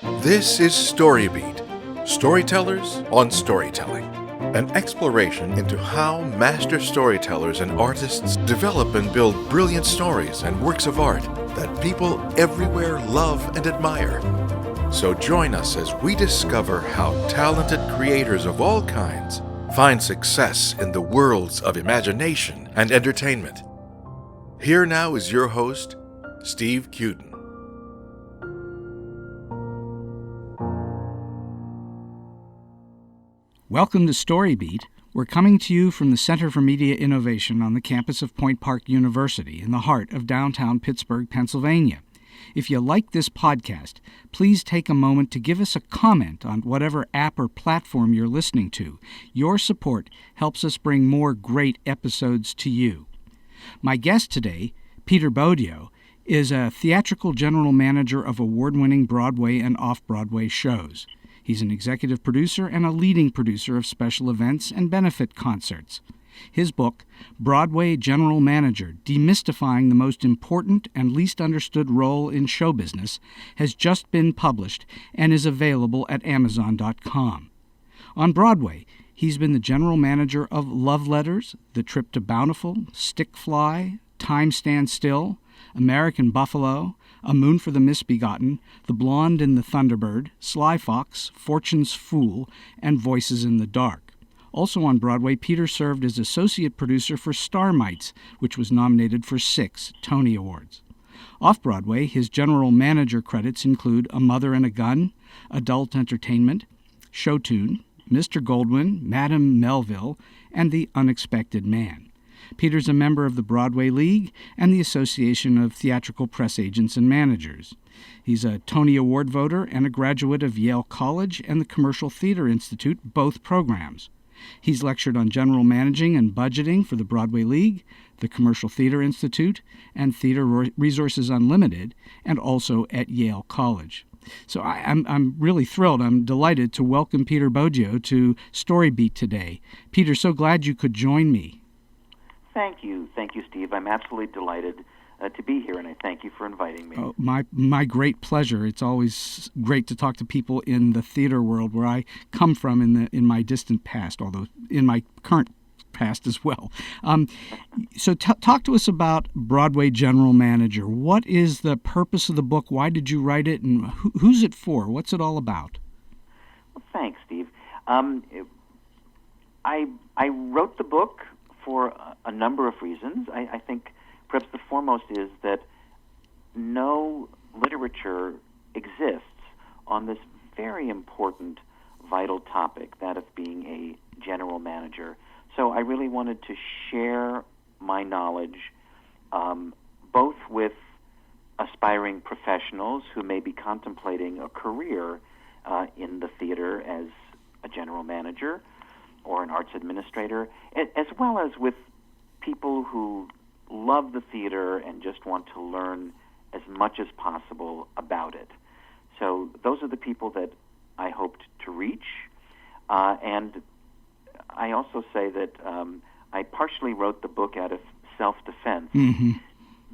This is StoryBeat, Storytellers on Storytelling, an exploration into how master storytellers and artists develop and build brilliant stories and works of art that people everywhere love and admire. So join us as we discover how talented creators of all kinds find success in the worlds of imagination and entertainment. Here now is your host, Steve Cuden. Welcome to StoryBeat. We're coming to you from the Center for Media Innovation on the campus of Point Park University in the heart of downtown Pittsburgh, Pennsylvania. If you like this podcast, please take a moment to give us a comment on whatever app or platform you're listening to. Your support helps us bring more great episodes to you. My guest today, Peter Bogyo, is a theatrical general manager of award-winning Broadway and Off-Broadway shows. He's an executive producer and a leading producer of special events and benefit concerts. His book, Broadway General Manager, Demystifying the Most Important and Least Understood Role in Show Business, has just been published and is available at Amazon.com. On Broadway, he's been the general manager of Love Letters, The Trip to Bountiful, Stick Fly, Time Stands Still, American Buffalo, A Moon for the Misbegotten, The Blonde and the Thunderbird, Sly Fox, Fortune's Fool, and Voices in the Dark. Also on Broadway, Peter served as associate producer for Starmites, which was nominated for 6 Tony Awards. Off-Broadway, his general manager credits include A Mother and a Gun, Adult Entertainment, Showtune, Mr. Goldwyn, Madame Melville, and The Unexpected Man. Peter's a member of the Broadway League and the Association of Theatrical Press Agents and Managers. He's a Tony Award voter and a graduate of Yale College and the Commercial Theater Institute, both programs. He's lectured on general managing and budgeting for the Broadway League, the Commercial Theater Institute, and Theater Resources Unlimited, and also at Yale College. So I'm really thrilled. I'm delighted to welcome Peter Bogyo to StoryBeat today. Peter, so glad you could join me. Thank you, Steve. I'm absolutely delighted to be here, and I thank you for inviting me. Oh, my great pleasure. It's always great to talk to people in the theater world where I come from in my distant past, although in my current past as well. So talk to us about Broadway General Manager. What is the purpose of the book? Why did you write it, and who's it for? What's it all about? Well, thanks, Steve. I wrote the book for a number of reasons. I think perhaps the foremost is that no literature exists on this very important, vital topic, that of being a general manager. So I really wanted to share my knowledge both with aspiring professionals who may be contemplating a career in the theater as a general manager or an arts administrator, as well as with people who love the theater and just want to learn as much as possible about it. So those are the people that I hoped to reach. And I also say that I partially wrote the book out of self-defense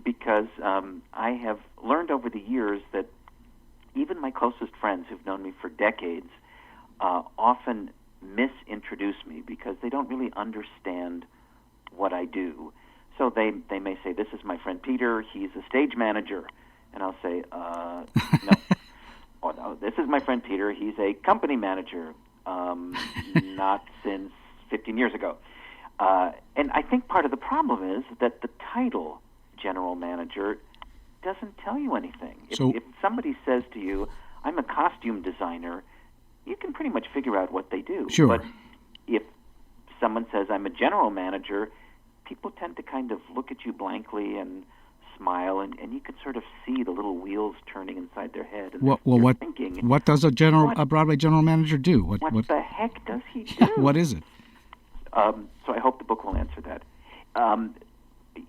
because I have learned over the years that even my closest friends who've known me for decades often misintroduce me because they don't really understand what I do. So they may say, this is my friend Peter, he's a stage manager. And I'll say, no. Or no, this is my friend Peter, he's a company manager, not since 15 years ago. And I think part of the problem is that the title general manager doesn't tell you anything. If somebody says to you, I'm a costume designer, you can pretty much figure out what they do. Sure. But if someone says, I'm a general manager, people tend to kind of look at you blankly and smile, and you can sort of see the little wheels turning inside their head. And what thinking, what does a Broadway general manager do? What the heck does he do? What is it? So I hope the book will answer that.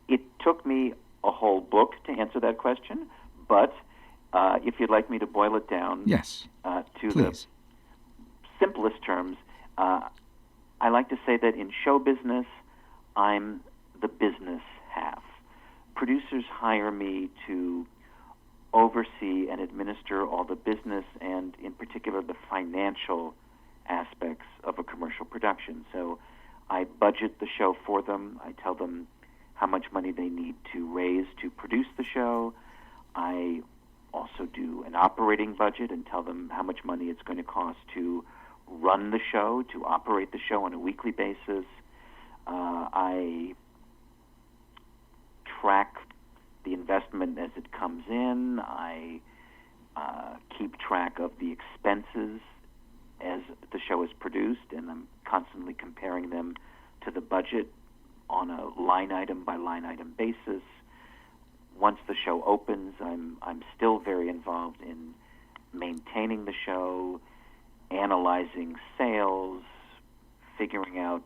It took me a whole book to answer that question, but if you'd like me to boil it down yes, to please. The simplest terms, I like to say that in show business, I'm the business half. Producers hire me to oversee and administer all the business and, in particular, the financial aspects of a commercial production. So I budget the show for them. I tell them how much money they need to raise to produce the show. I also do an operating budget and tell them how much money it's going to cost to run the show, to operate the show on a weekly basis. I track the investment as it comes in. I keep track of the expenses as the show is produced, and I'm constantly comparing them to the budget on a line-item by line-item basis. Once the show opens, I'm still very involved in maintaining the show, analyzing sales, figuring out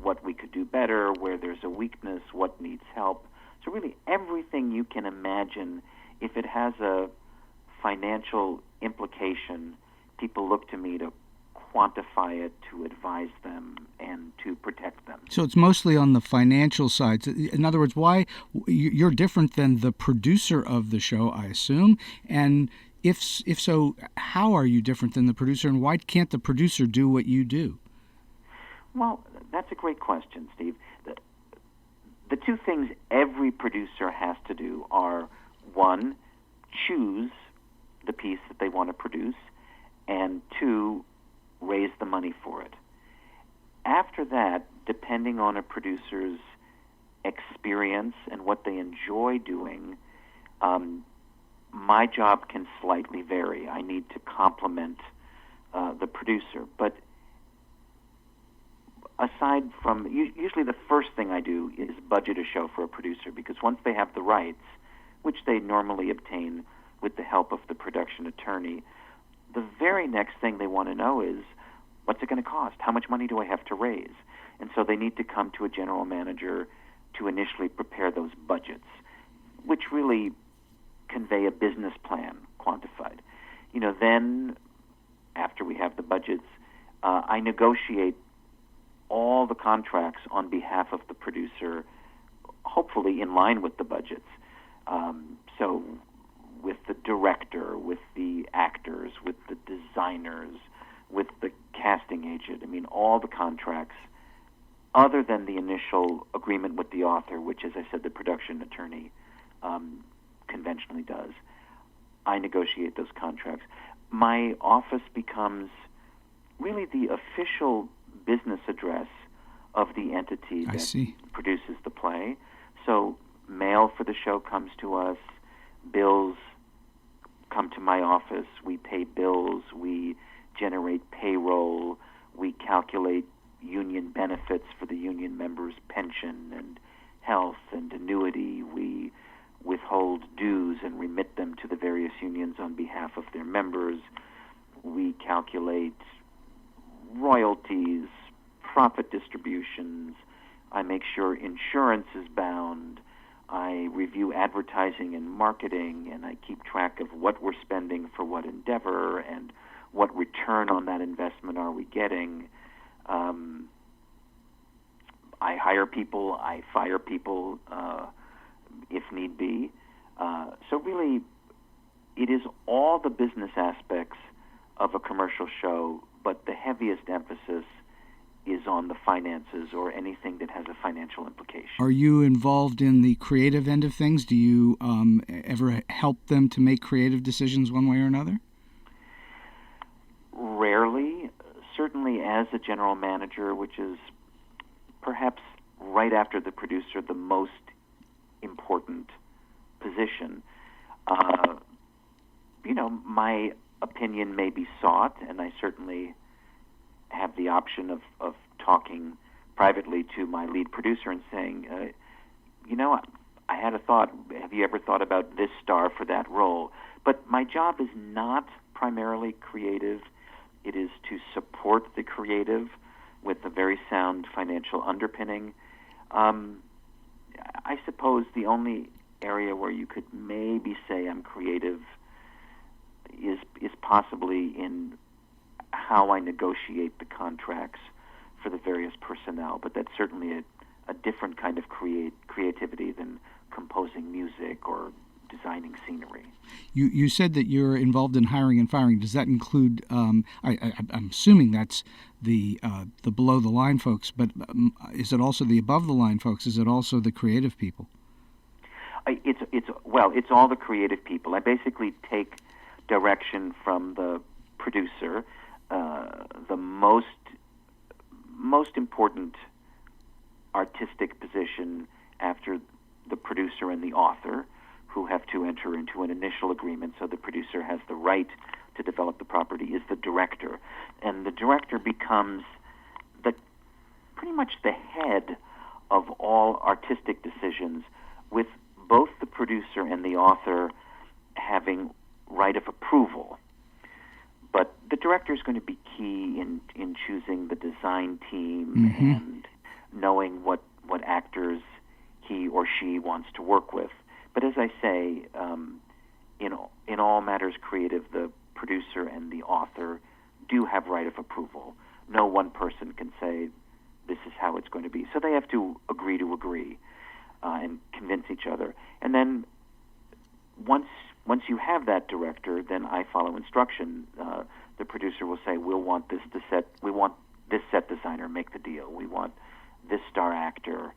what we could do better, where there's a weakness, what needs help. So really everything you can imagine, if it has a financial implication, people look to me to quantify it, to advise them, and to protect them. So it's mostly on the financial side. In other words, why you're different than the producer of the show, I assume, and if so, how are you different than the producer, and why can't the producer do what you do? Well, that's a great question, Steve. The two things every producer has to do are, one, choose the piece that they want to produce, and two, raise the money for it. After that, depending on a producer's experience and what they enjoy doing, my job can slightly vary. I need to complement the producer. But aside from, usually the first thing I do is budget a show for a producer, because once they have the rights, which they normally obtain with the help of the production attorney, the very next thing they want to know is, what's it going to cost? How much money do I have to raise? And so they need to come to a general manager to initially prepare those budgets, which really convey a business plan quantified. Then after we have the budgets, I negotiate all the contracts on behalf of the producer, hopefully in line with the budgets. So with the director, with the actors, with the designers, with the casting agent, all the contracts, other than the initial agreement with the author, which, as I said, the production attorney conventionally does. I negotiate those contracts. My office becomes really the official business address of the entity that produces the play. So mail for the show comes to us, bills come to my office, we pay bills, we generate payroll, we calculate union benefits for the union members' pension and health and annuity, we withhold dues and remit them to the various unions on behalf of their members, we calculate royalties, profit distributions, I make sure insurance is bound, I review advertising and marketing, and I keep track of what we're spending for what endeavor and what return on that investment are we getting. I hire people, I fire people if need be. So really, it is all the business aspects of a commercial show, but the heaviest emphasis is on the finances or anything that has a financial implication. Are you involved in the creative end of things? Do you ever help them to make creative decisions one way or another? Rarely. Certainly as a general manager, which is perhaps right after the producer the most important position. My opinion may be sought, and I certainly have the option of talking privately to my lead producer and saying, I had a thought. Have you ever thought about this star for that role? But my job is not primarily creative. It is to support the creative with a very sound financial underpinning. I suppose the only area where you could maybe say I'm creative is possibly in how I negotiate the contracts for the various personnel, but that's certainly a different kind of creativity than composing music or designing scenery. You said that you're involved in hiring and firing. Does that include? I'm assuming that's the below the line folks, but is it also the above the line folks? Is it also the creative people? It's all the creative people. I basically take direction from the producer. The most important artistic position after the producer and the author, who have to enter into an initial agreement so the producer has the right to develop the property, is the director. And the director becomes pretty much the head of all artistic decisions, with both the producer and the author having right of approval. But the director is going to be key in choosing the design team and knowing what actors he or she wants to work with. But as I say, in all matters creative, the producer and the author do have right of approval. No one person can say this is how it's going to be. So they have to agree and convince each other. And then once you have that director, then I follow instruction. The producer will say, we want this set designer make the deal. We want this star actor.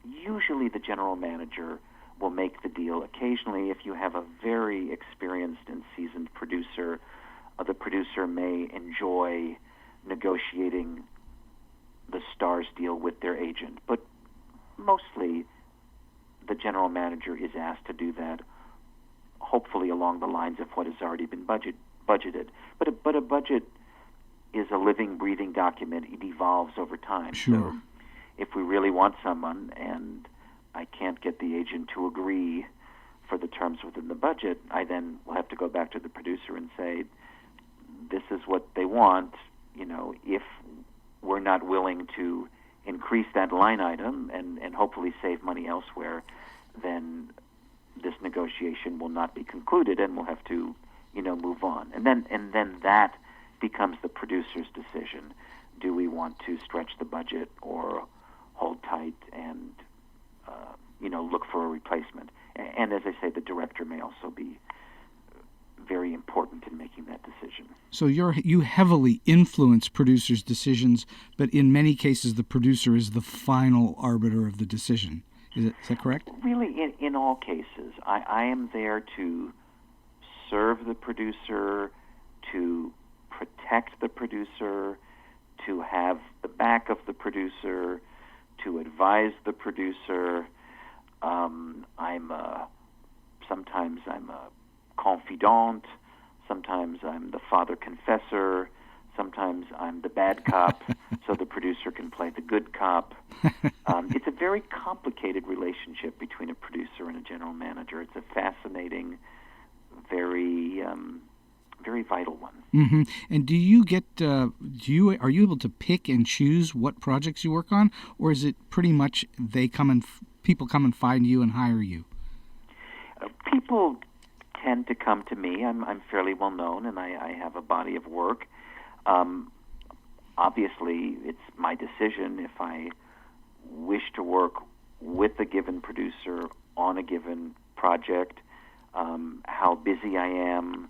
Usually the general manager will make the deal. Occasionally, if you have a very experienced and seasoned producer, the producer may enjoy negotiating the star's deal with their agent. But mostly the general manager is asked to do that, hopefully along the lines of what has already been budgeted. But a budget is a living, breathing document. It evolves over time. Sure. So if we really want someone and I can't get the agent to agree for the terms within the budget, I then will have to go back to the producer and say, this is what they want. If we're not willing to increase that line item and hopefully save money elsewhere, then this negotiation will not be concluded and we'll have to, move on. And then that becomes the producer's decision. Do we want to stretch the budget or hold tight and, look for a replacement? And as I say, the director may also be very important in making that decision. So you heavily influence producers' decisions, but in many cases the producer is the final arbiter of the decision. Is that correct? Really, in all cases. I am there to serve the producer, to protect the producer, to have the back of the producer, to advise the producer. Sometimes I'm a confidant, sometimes I'm the father confessor, sometimes I'm the bad cop, so the producer can play the good cop. It's a very complicated relationship between a producer and a general manager. It's a fascinating, very vital one. Mm-hmm. And do you are you able to pick and choose what projects you work on, or is it pretty much people come and find you and hire you? People tend to come to me. I'm fairly well known, and I have a body of work. Obviously, it's my decision if I wish to work with a given producer on a given project, how busy I am,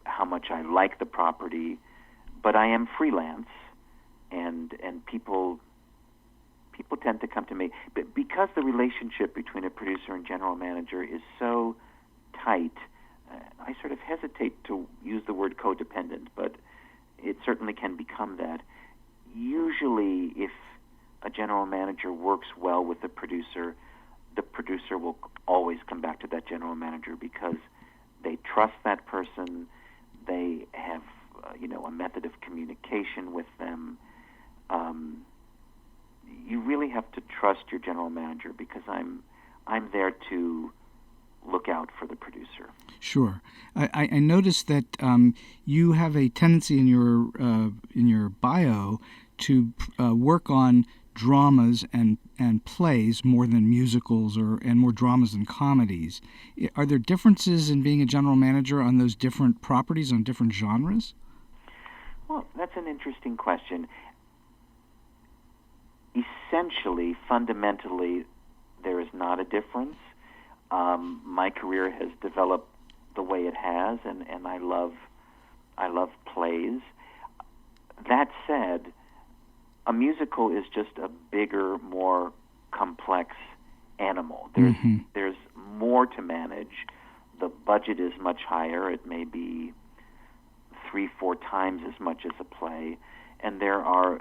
how much I like the property. But I am freelance, and people tend to come to me. But because the relationship between a producer and general manager is so tight, I sort of hesitate to use the word codependent, but it certainly can become that. Usually, if a general manager works well with the producer will always come back to that general manager because they trust that person, they have a method of communication with them. You really have to trust your general manager because I'm there to look out for the producer. Sure. I noticed that you have a tendency in your bio to work on dramas and plays more than musicals and more dramas than comedies. Are there differences in being a general manager on those different properties, on different genres? Well, that's an interesting question. Essentially, fundamentally, there is not a difference. my career has developed the way it has, and I love plays. That said, a musical is just a bigger, more complex animal. There's more to manage. The budget is much higher. It may be 3-4 times as much as a play, and there are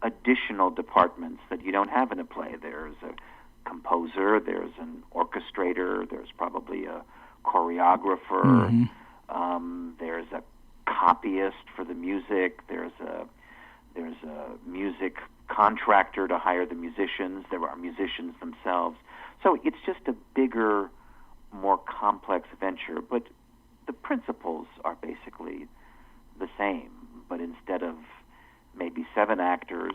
additional departments that you don't have in a play. There's a composer, there's an orchestrator, there's probably a choreographer, there's a copyist for the music, there's a music contractor to hire the musicians, there are musicians themselves. So it's just a bigger, more complex venture, but the principles are basically the same. But instead of maybe 7 actors,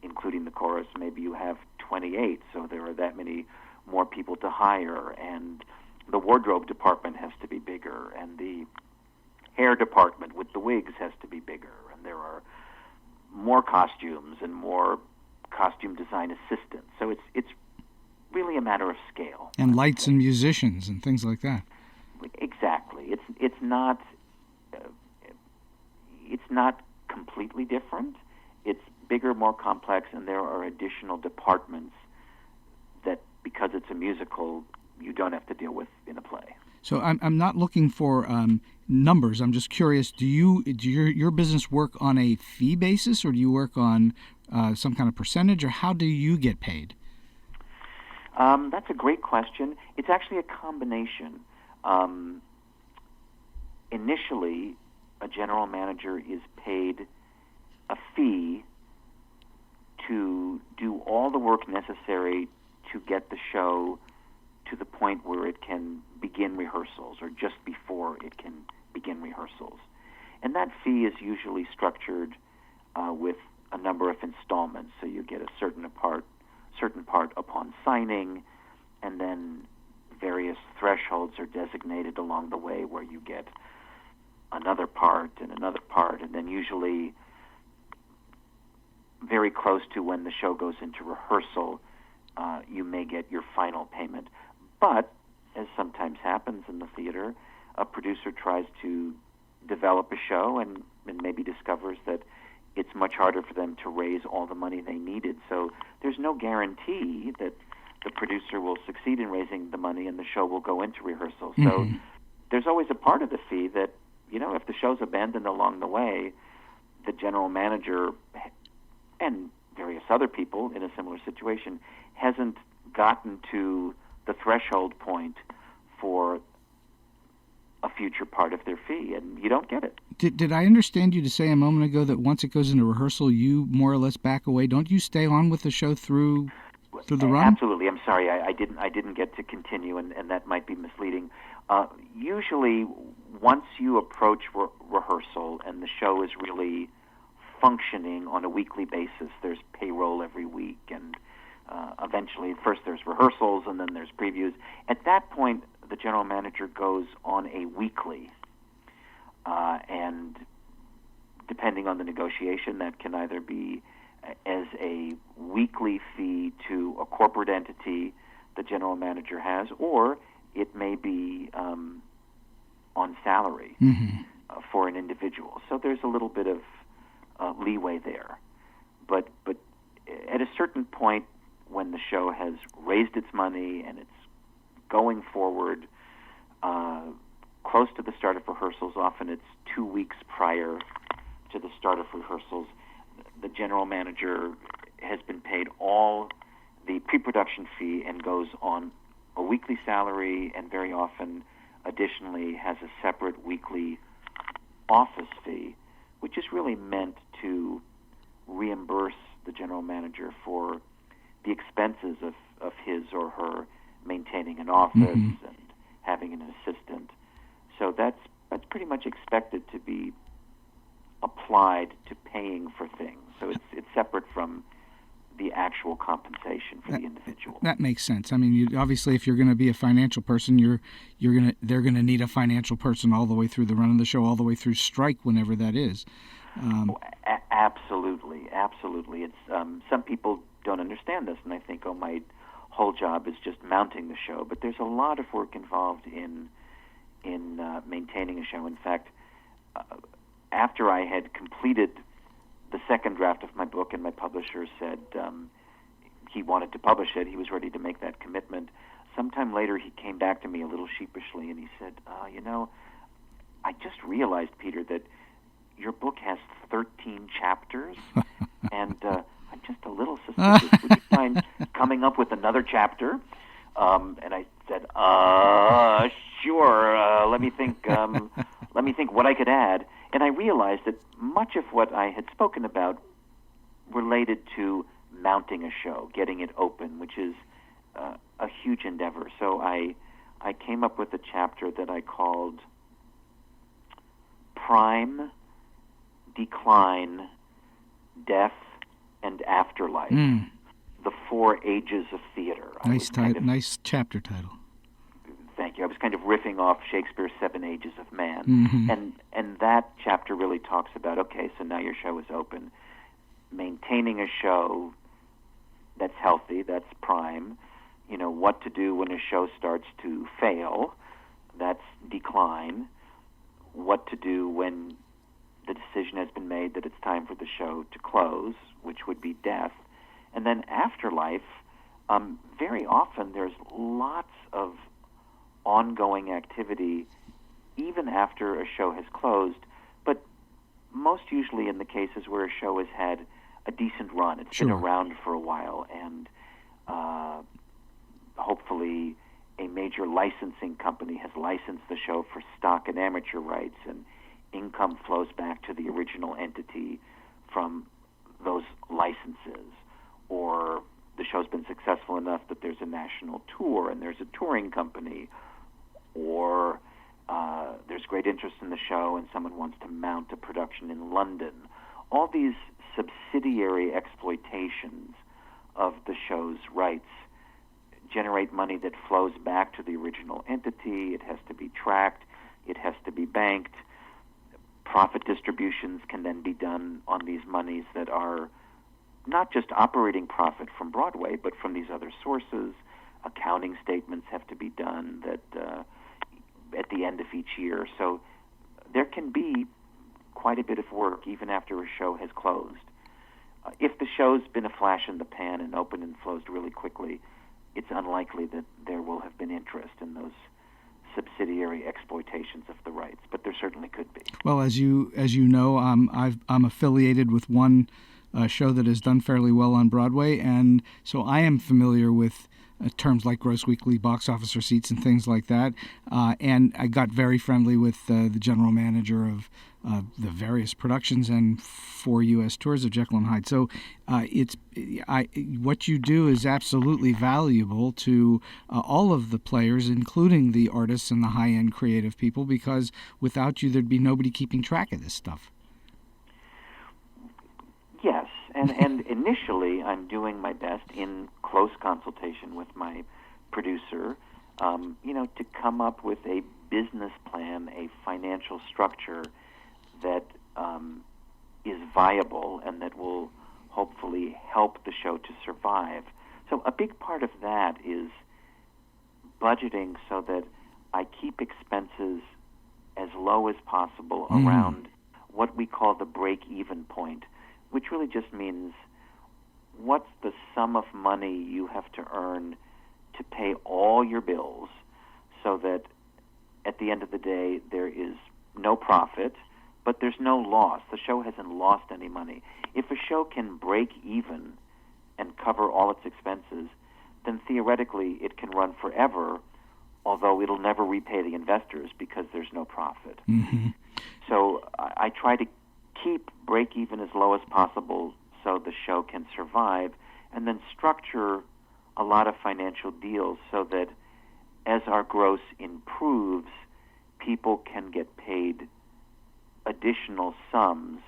including the chorus, maybe you have 28, so there are that many more people to hire, and the wardrobe department has to be bigger, and the hair department with the wigs has to be bigger, and there are more costumes and more costume design assistants. So it's really a matter of scale. And lights and musicians and things like that. Exactly. It's not completely different. It's bigger, more complex, and there are additional departments that, because it's a musical, you don't have to deal with in a play. So I'm not looking for numbers. I'm just curious. Do your business work on a fee basis, or do you work on some kind of percentage, or how do you get paid? That's a great question. It's actually a combination. Initially, a general manager is paid a fee to do all the work necessary to get the show to the point where it can begin rehearsals, or just before it can begin rehearsals. And that fee is usually structured with a number of installments. So you get a certain part upon signing, and then various thresholds are designated along the way where you get another part, and then usually very close to when the show goes into rehearsal, you may get your final payment. But, as sometimes happens in the theater, a producer tries to develop a show and maybe discovers that it's much harder for them to raise all the money they needed. So there's no guarantee that the producer will succeed in raising the money and the show will go into rehearsal. So there's always a part of the fee that, if the show's abandoned along the way, the general manager and various other people in a similar situation hasn't gotten to the threshold point for a future part of their fee, and you don't get it. Did I understand you to say a moment ago that once it goes into rehearsal, you more or less back away? Don't you stay on with the show through the run? Absolutely. I'm sorry, I didn't get to continue, and that might be misleading. Usually, once you approach rehearsal and the show is really functioning on a weekly basis, there's payroll every week, and eventually, first there's rehearsals, and then there's previews. At that point, the general manager goes on a weekly, and depending on the negotiation, that can either be as a weekly fee to a corporate entity the general manager has, or it may be on salary for an individual. So there's a little bit of leeway there. But at a certain point, when the show has raised its money and it's going forward, close to the start of rehearsals, often it's 2 weeks prior to the start of rehearsals, the general manager has been paid all the pre-production fee and goes on a weekly salary, and very often additionally has a separate weekly office fee, which is really meant to reimburse the general manager for the expenses of his or her maintaining an office and having an assistant. So that's pretty much expected to be applied to paying for things. So it's separate from the actual compensation for the individual. That makes sense. I mean, obviously, if you're going to be a financial person, they're going to need a financial person all the way through the run of the show, all the way through strike, whenever that is. Absolutely. It's some people don't understand this, and I think, my whole job is just mounting the show, but there's a lot of work involved in maintaining a show. In fact, after I had completed the second draft of my book and my publisher said he wanted to publish it, he was ready to make that commitment, sometime later he came back to me a little sheepishly and he said, I just realized, Peter, that your book has 13 chapters, and I'm just a little suspicious. Would you mind coming up with another chapter? And I said, sure. Let me think. Let me think what I could add. And I realized that much of what I had spoken about related to mounting a show, getting it open, which is a huge endeavor. So I came up with a chapter that I called Prime, Decline, Death, and Afterlife. The Four Ages of Theater. Nice chapter title. Thank you. I was kind of riffing off Shakespeare's Seven Ages of Man. And that chapter really talks about, okay, so now your show is open. Maintaining a show that's healthy, that's prime. What to do when a show starts to fail, that's decline. What to do when the decision has been made that it's time for the show to close, which would be death. And then afterlife, very often there's lots of ongoing activity even after a show has closed, but most usually in the cases where a show has had a decent run. It's been around for a while, and hopefully a major licensing company has licensed the show for stock and amateur rights, and income flows back to the original entity from those licenses. Or the show's been successful enough that there's a national tour and there's a touring company, or there's great interest in the show and someone wants to mount a production in London. All these subsidiary exploitations of the show's rights generate money that flows back to the original entity. It has to be tracked. It has to be banked. Profit distributions can then be done on these monies that are not just operating profit from Broadway, but from these other sources. Accounting statements have to be done that at the end of each year. So there can be quite a bit of work even after a show has closed. If the show's been a flash in the pan and opened and closed really quickly, it's unlikely that there will have been interest in those subsidiary exploitations of the rights, but there certainly could be. Well, as you know, I'm affiliated with one show that has done fairly well on Broadway, and so I am familiar with terms like gross weekly box office receipts and things like that. And I got very friendly with the general manager of the various productions and 4 U.S. tours of Jekyll and Hyde. So what you do is absolutely valuable to all of the players, including the artists and the high-end creative people, because without you, there'd be nobody keeping track of this stuff. Yes, and initially I'm doing my best in close consultation with my producer, to come up with a business plan, a financial structure that is viable and that will hopefully help the show to survive. So a big part of that is budgeting so that I keep expenses as low as possible around what we call the break-even point, which really just means what's the sum of money you have to earn to pay all your bills so that at the end of the day there is no profit, but there's no loss. The show hasn't lost any money. If a show can break even and cover all its expenses, then theoretically it can run forever, although it'll never repay the investors because there's no profit. So I try to keep break-even as low as possible so the show can survive, and then structure a lot of financial deals so that as our gross improves, people can get paid additional sums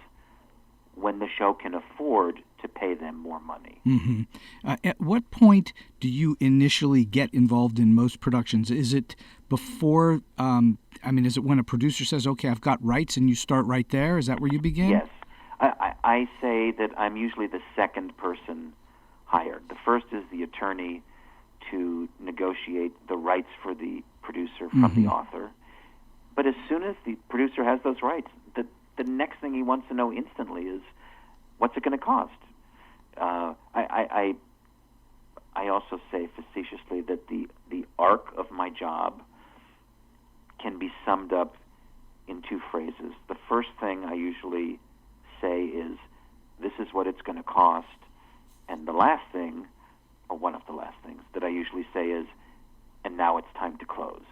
when the show can afford to pay them more money. At what point do you initially get involved in most productions? Is it before, is it when a producer says, okay, I've got rights, and you start right there? Is that where you begin? Yes. I say that I'm usually the second person hired. The first is the attorney to negotiate the rights for the producer from the author. But as soon as the producer has those rights, the next thing he wants to know instantly is, what's it going to cost? I also say facetiously that the arc of my job can be summed up in two phrases. The first thing I usually say is, this is what it's going to cost. And the last thing, or one of the last things that I usually say is, and now it's time to close.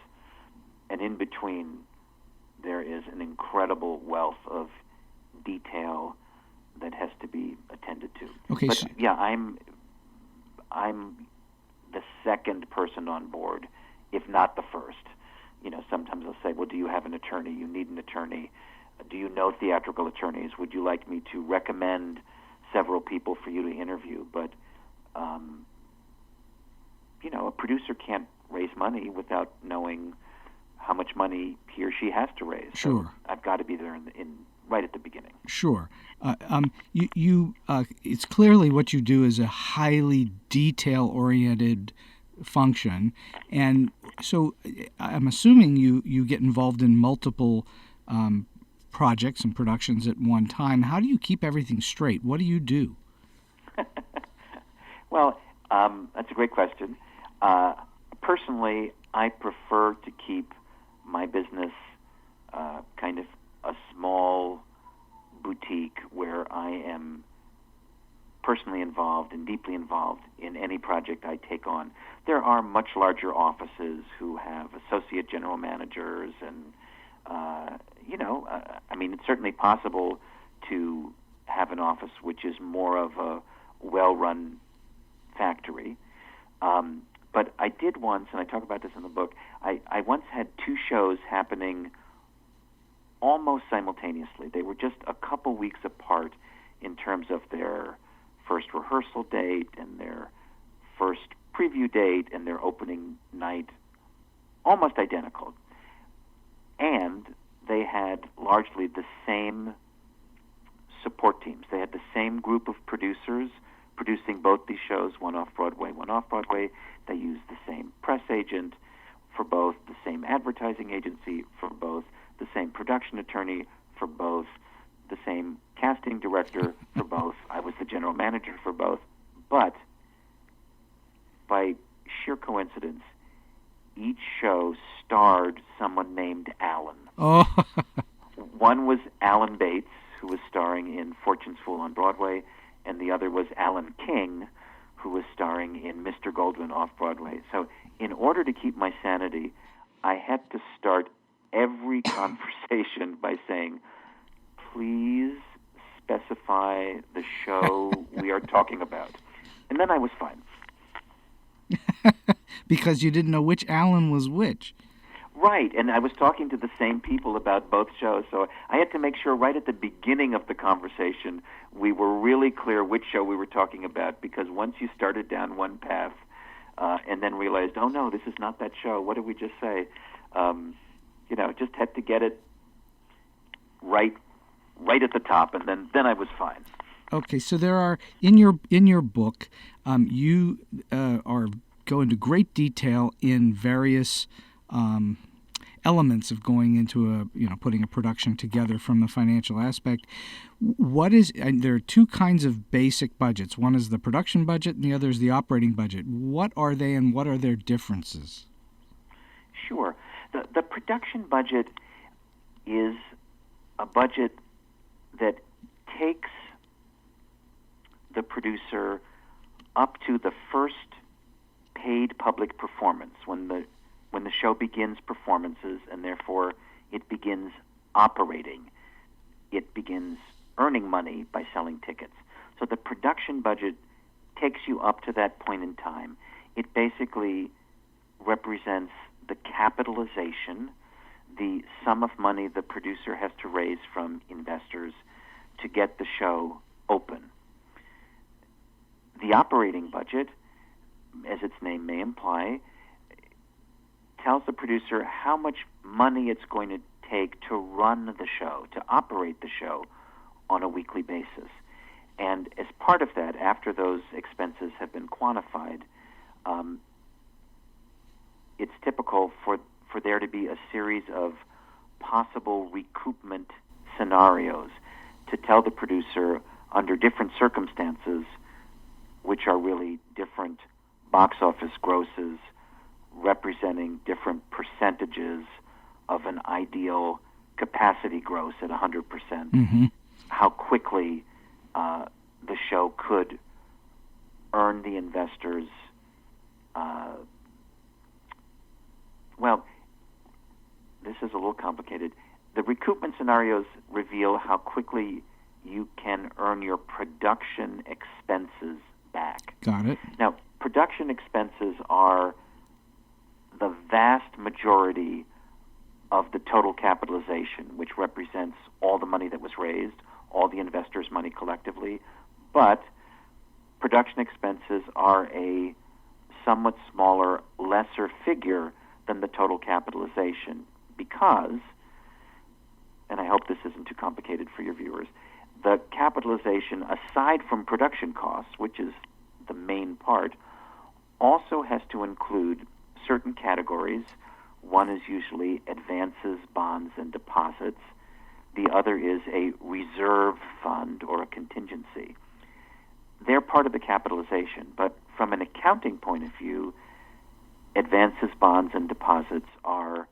And in between, there is an incredible wealth of detail that has to be attended to. Okay, but yeah, I'm the second person on board, if not the first. You know, sometimes I'll say, well, do you have an attorney? You need an attorney. Do you know theatrical attorneys? Would you like me to recommend several people for you to interview? But, you know, a producer can't raise money without knowing how much money he or she has to raise. Sure. So I've got to be there right at the beginning. Sure. It's clearly what you do is a highly detail-oriented function, and so I'm assuming you get involved in multiple projects and productions at one time. How do you keep everything straight? What do you do? Well, that's a great question. Personally, I prefer to keep my business kind of a small boutique where I am personally involved and deeply involved in any project I take on. There are much larger offices who have associate general managers and, I mean, it's certainly possible to have an office which is more of a well-run factory. But I did once, and I talk about this in the book, I once had two shows happening almost simultaneously. They were just a couple weeks apart in terms of their first rehearsal date and their first preview date and their opening night, almost identical. And they had largely the same support teams. They had the same group of producers producing both these shows, one off-Broadway, one off-Broadway. They used the same press agent for both, the same advertising agency for both, the same production attorney for both, the same casting director for both. I was the general manager for both. But by sheer coincidence, each show starred someone named Alan. Oh. One was Alan Bates, who was starring in Fortune's Fool on Broadway, and the other was Alan King, who was starring in Mr. Goldwyn off-Broadway. So in order to keep my sanity, I had to start every conversation by saying, please specify the show we are talking about. And then I was fine. Because you didn't know which Alan was which. Right, and I was talking to the same people about both shows, so I had to make sure right at the beginning of the conversation we were really clear which show we were talking about, because once you started down one path and then realized, oh no, this is not that show, what did we just say? Just had to get it right at the top, and then I was fine. Okay, so there are in your book, you go into great detail in various elements of going into putting a production together from the financial aspect. There are two kinds of basic budgets. One is the production budget, and the other is the operating budget. What are they, and what are their differences? Sure. The production budget is a budget that takes the producer up to the first paid public performance, when the show begins performances, and therefore it begins operating. It begins earning money by selling tickets. So the production budget takes you up to that point in time. It basically represents the capitalization, the sum of money the producer has to raise from investors to get the show open. The operating budget, as its name may imply, tells the producer how much money it's going to take to run the show, to operate the show on a weekly basis. And as part of that, after those expenses have been quantified, it's typical for there to be a series of possible recoupment scenarios to tell the producer under different circumstances, which are really different box office grosses representing different percentages of an ideal capacity gross at 100%, how quickly the show could earn the investors, well, this is a little complicated. The recoupment scenarios reveal how quickly you can earn your production expenses back. Got it. Now, production expenses are the vast majority of the total capitalization, which represents all the money that was raised, all the investors' money collectively. But production expenses are a somewhat smaller, lesser figure than the total capitalization because, and I hope this isn't too complicated for your viewers, the capitalization, aside from production costs, which is the main part, also has to include certain categories. One is usually advances, bonds, and deposits. The other is a reserve fund or a contingency. They're part of the capitalization, but from an accounting point of view, advances, bonds, and deposits are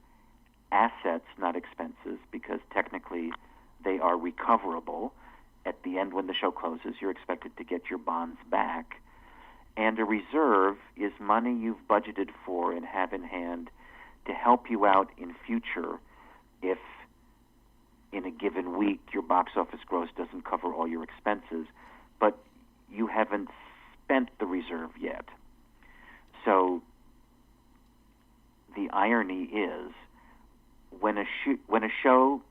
assets, not expenses, because technically they are recoverable. At the end, when the show closes, you're expected to get your bonds back. And a reserve is money you've budgeted for and have in hand to help you out in future if in a given week your box office gross doesn't cover all your expenses, but you haven't spent the reserve yet. So the irony is when a show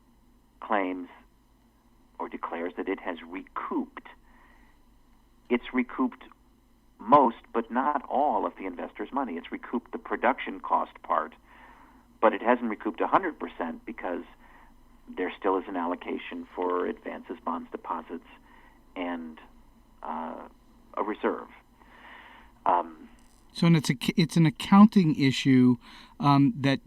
claims or declares that it has recouped, it's recouped most but not all of the investor's money. It's recouped the production cost part, but it hasn't recouped 100% because there still is an allocation for advances, bonds, deposits, and a reserve. So it's an accounting issue that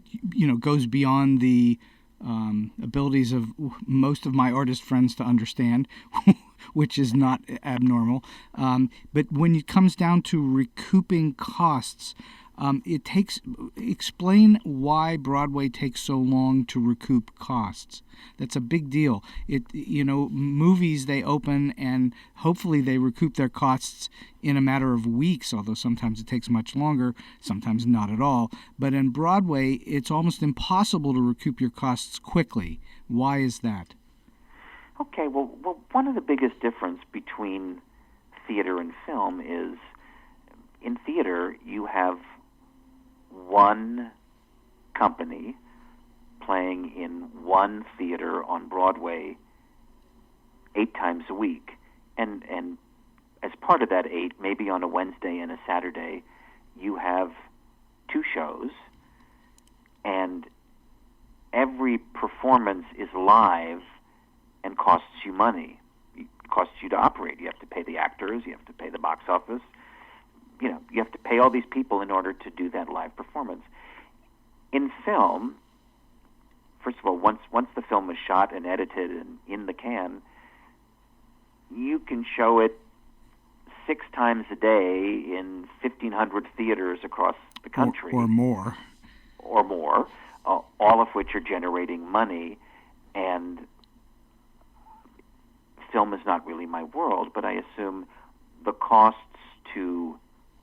goes beyond the abilities of most of my artist friends to understand, which is not abnormal. But when it comes down to recouping costs, explain why Broadway takes so long to recoup costs. That's a big deal. Movies, they open and hopefully they recoup their costs in a matter of weeks, although sometimes it takes much longer, sometimes not at all. But in Broadway, it's almost impossible to recoup your costs quickly. Why is that? Okay, well, one of the biggest difference between theater and film is in theater you have one company playing in one theater on Broadway 8 times a week. And as part of that 8, maybe on a Wednesday and a Saturday, you have 2 shows, and every performance is live and costs you money. It costs you to operate. You have to pay the actors, you have to pay the box office. You have to pay all these people in order to do that live performance. In film, first of all, once the film is shot and edited and in the can, you can show it 6 times a day in 1,500 theaters across the country. Or more. Or more, all of which are generating money. And film is not really my world, but I assume the costs to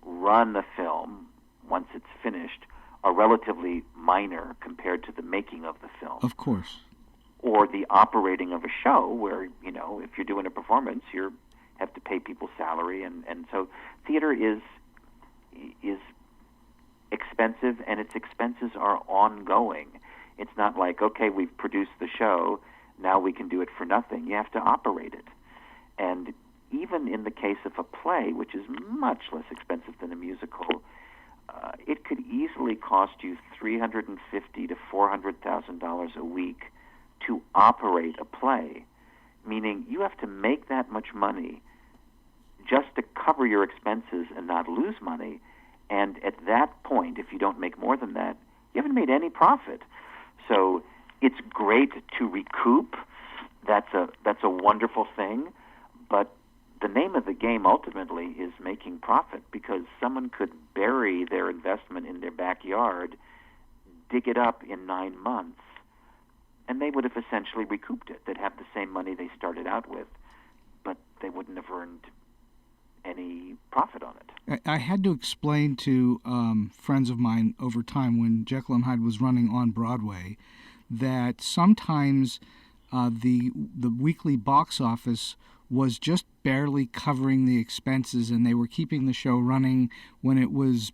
run a film once it's finished are relatively minor compared to the making of the film. Of course. Or the operating of a show where, if you're doing a performance, you have to pay people salary. And so theater is expensive, and its expenses are ongoing. It's not like, okay, we've produced the show, now we can do it for nothing. You have to operate it. And even in the case of a play, which is much less expensive than a musical, it could easily cost you $350,000 to $400,000 a week to operate a play, meaning you have to make that much money just to cover your expenses and not lose money, And at that point, if you don't make more than that, you haven't made any profit. So it's great to recoup. That's a wonderful thing. But the name of the game ultimately is making profit, because someone could bury their investment in their backyard, dig it up in 9 months, and they would have essentially recouped it. They'd have the same money they started out with, but they wouldn't have earned any profit on it. I had to explain to friends of mine over time, when Jekyll and Hyde was running on Broadway, that sometimes the weekly box office was just barely covering the expenses, and they were keeping the show running when it was,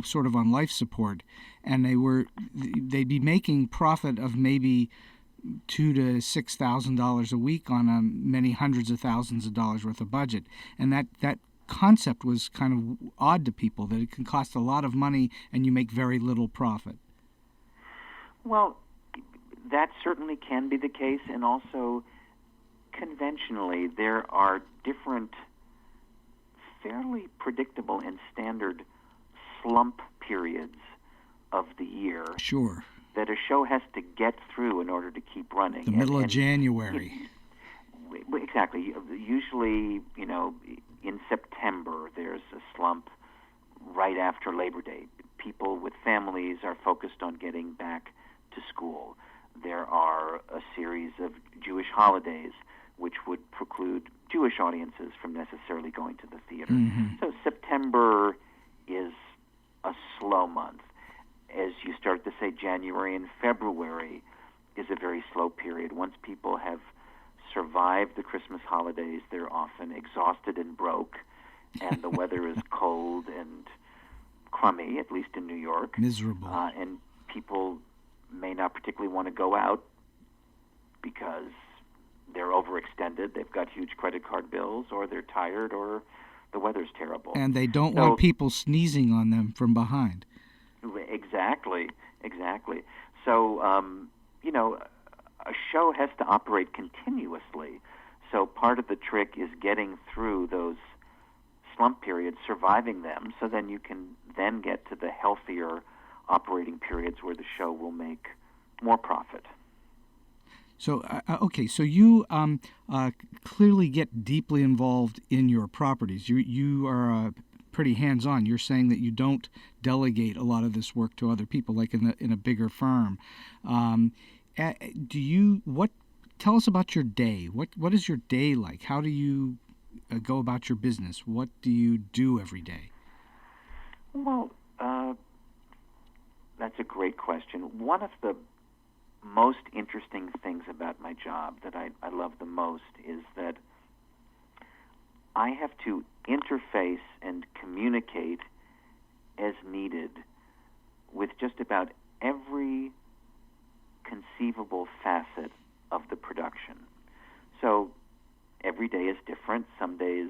sort of on life support, and they'd be making profit of maybe $2,000 to $6,000 a week on many hundreds of thousands of dollars worth of budget. And that concept was kind of odd to people, that it can cost a lot of money and you make very little profit. Well, that certainly can be the case, and also conventionally there are different, fairly predictable and standard slump periods of the year. Sure. That a show has to get through in order to keep running. The middle of January. Exactly. Usually, in September, there's a slump right after Labor Day. People with families are focused on getting back to school. There are a series of Jewish holidays which would preclude Jewish audiences from necessarily going to the theater. Mm-hmm. So September is a slow month. As you start to say, January and February is a very slow period. Once people have survived the Christmas holidays, they're often exhausted and broke, and the weather is cold and crummy, at least in New York. Miserable. And people may not particularly want to go out because they're overextended, they've got huge credit card bills, or they're tired, or the weather's terrible. And they don't want people sneezing on them from behind. Exactly. So, a show has to operate continuously. So part of the trick is getting through those slump periods, surviving them, so then you can then get to the healthier operating periods where the show will make more profit. So, so you clearly get deeply involved in your properties. You are pretty hands-on. You're saying that you don't delegate a lot of this work to other people, like in a bigger firm. Tell us about your day. What is your day like? How do you go about your business? What do you do every day? Well, that's a great question. One of the most interesting things about my job that I love the most is that I have to interface and communicate as needed with just about every conceivable facet of the production. So every day is different. Some days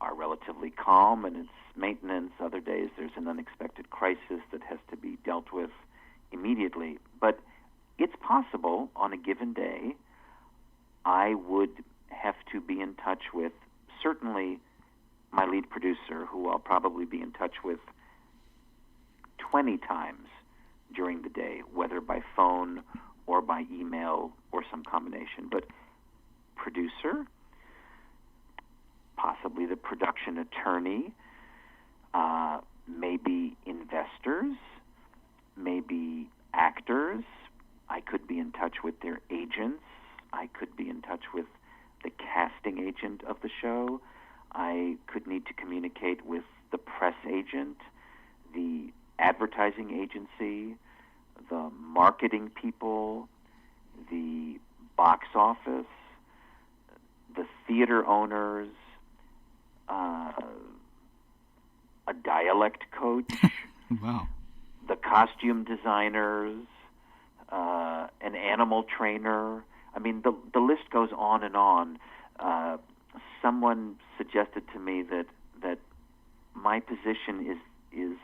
are relatively calm and it's maintenance. Other days there's an unexpected crisis that has to be dealt with immediately. But it's possible on a given day I would have to be in touch with certainly my lead producer, who I'll probably be in touch with 20 times during the day, whether by phone or by email or some combination. But producer, possibly the production attorney, maybe investors, maybe actors. I could be in touch with their agents. I could be in touch with the casting agent of the show. I could need to communicate with the press agent, the advertising agency, the marketing people, the box office, the theater owners, a dialect coach, wow, the costume designers, an animal trainer. I mean, the list goes on and on. Someone suggested to me that my position is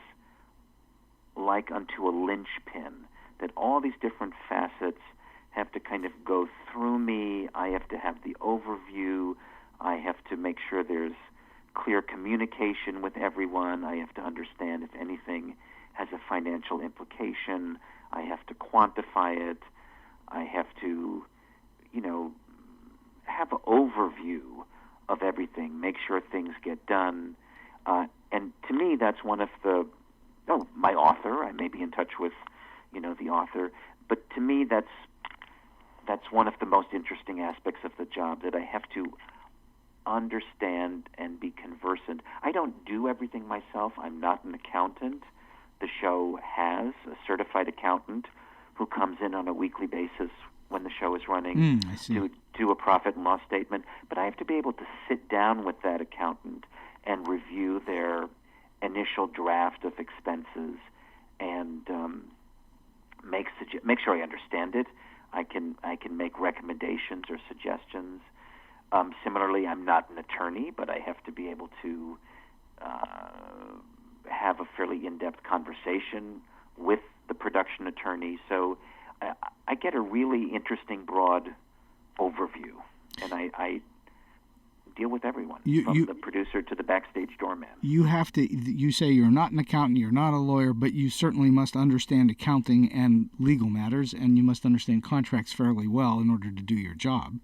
like unto a linchpin, that all these different facets have to kind of go through me. I have to have the overview. I have to make sure there's clear communication with everyone. I have to understand if anything has a financial implication. I have to quantify it. I have to, have an overview of everything, make sure things get done. And to me, that's one of my author, I may be in touch with, the author, but to me, that's one of the most interesting aspects of the job, that I have to understand and be conversant. I don't do everything myself. I'm not an accountant. The show has a certified accountant who comes in on a weekly basis when the show is running to do a profit and loss statement. But I have to be able to sit down with that accountant and review their initial draft of expenses and make sure I understand it. I can make recommendations or suggestions. Similarly, I'm not an attorney, but I have to be able to have a fairly in-depth conversation with the production attorney. So I get a really interesting, broad overview, and I deal with everyone, from the producer to the backstage doorman. You say you're not an accountant, you're not a lawyer, but you certainly must understand accounting and legal matters, and you must understand contracts fairly well in order to do your job.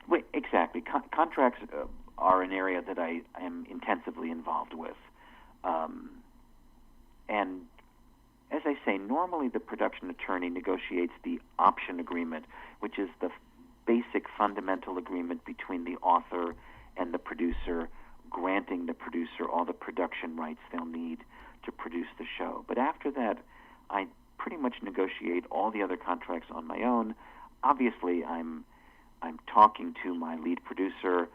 Well, exactly. Contracts are an area that I am intensively involved with. And as I say, normally the production attorney negotiates the option agreement, which is the basic fundamental agreement between the author and the producer, granting the producer all the production rights they'll need to produce the show. But after that, I pretty much negotiate all the other contracts on my own. Obviously, I'm talking to my lead producer,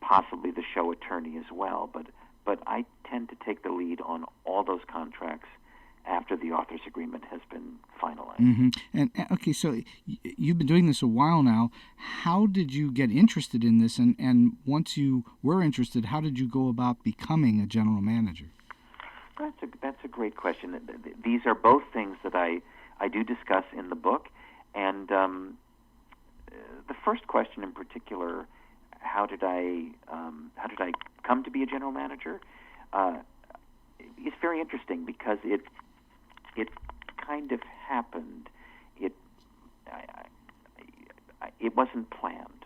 possibly the show attorney as well, but I tend to take the lead on all those contracts after the author's agreement has been finalized. Mm-hmm. And okay, so you've been doing this a while now. How did you get interested in this? And once you were interested, how did you go about becoming a general manager? That's a great question. These are both things that I do discuss in the book. And the first question in particular, how did I come to be a general manager? It's very interesting because it kind of happened. It wasn't planned.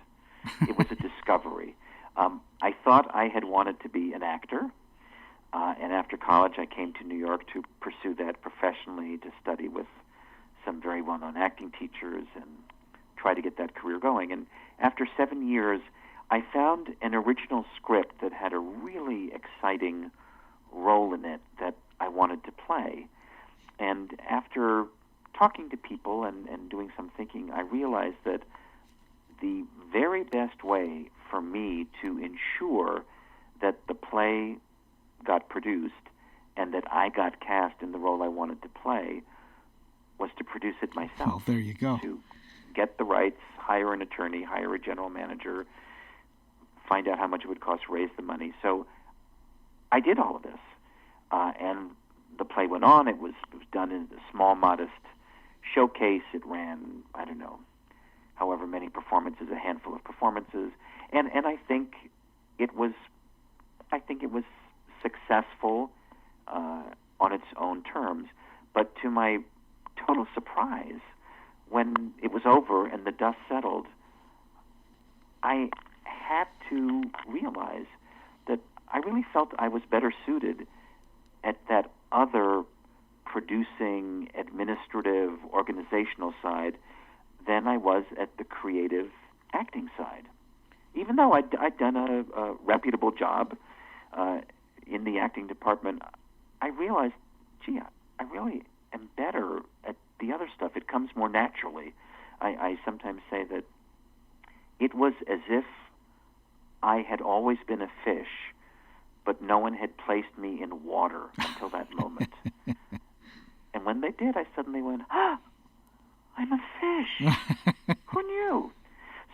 It was a discovery. I thought I had wanted to be an actor, and after college I came to New York to pursue that professionally, to study with some very well-known acting teachers and try to get that career going. And after 7 years, I found an original script that had a really exciting role in it that I wanted to play. And after talking to people and doing some thinking, I realized that the very best way for me to ensure that the play got produced and that I got cast in the role I wanted to play was to produce it myself. Well, there you go. To get the rights, hire an attorney, hire a general manager, find out how much it would cost, raise the money. So I did all of this. And the play went on. It was done in a small, modest showcase. It ran, I don't know, however many performances, a handful of performances. And I think it was successful on its own terms. But to my total surprise, when it was over and the dust settled, I had to realize that I really felt I was better suited at that other producing, administrative, organizational side than I was at the creative acting side. Even though I'd done a reputable job in the acting department, I realized, gee, I really am better at the other stuff. It comes more naturally. I sometimes say that it was as if I had always been a fish, but no one had placed me in water until that moment. And when they did, I suddenly went, I'm a fish. Who knew?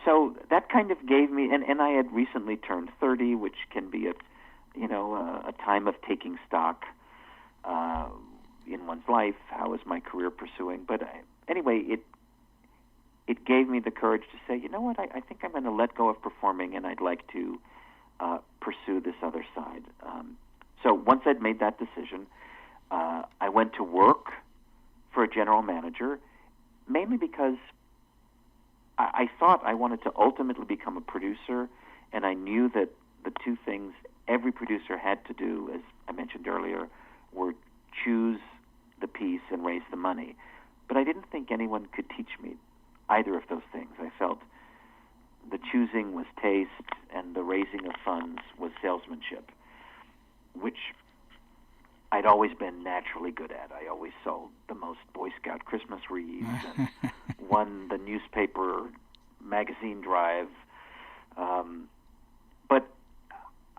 So that kind of gave me, and I had recently turned 30, which can be a time of taking stock in one's life. How is my career pursuing? But anyway, it gave me the courage to say, you know what, I think I'm going to let go of performing, and I'd like to pursue this other side. So once I'd made that decision, I went to work for a general manager, mainly because I thought I wanted to ultimately become a producer, and I knew that the two things every producer had to do, as I mentioned earlier, were choose the piece and raise the money. But I didn't think anyone could teach me either of those things. I felt the choosing was taste and the raising of funds was salesmanship, which I'd always been naturally good at. I always sold the most Boy Scout Christmas wreaths and won the newspaper magazine drive. But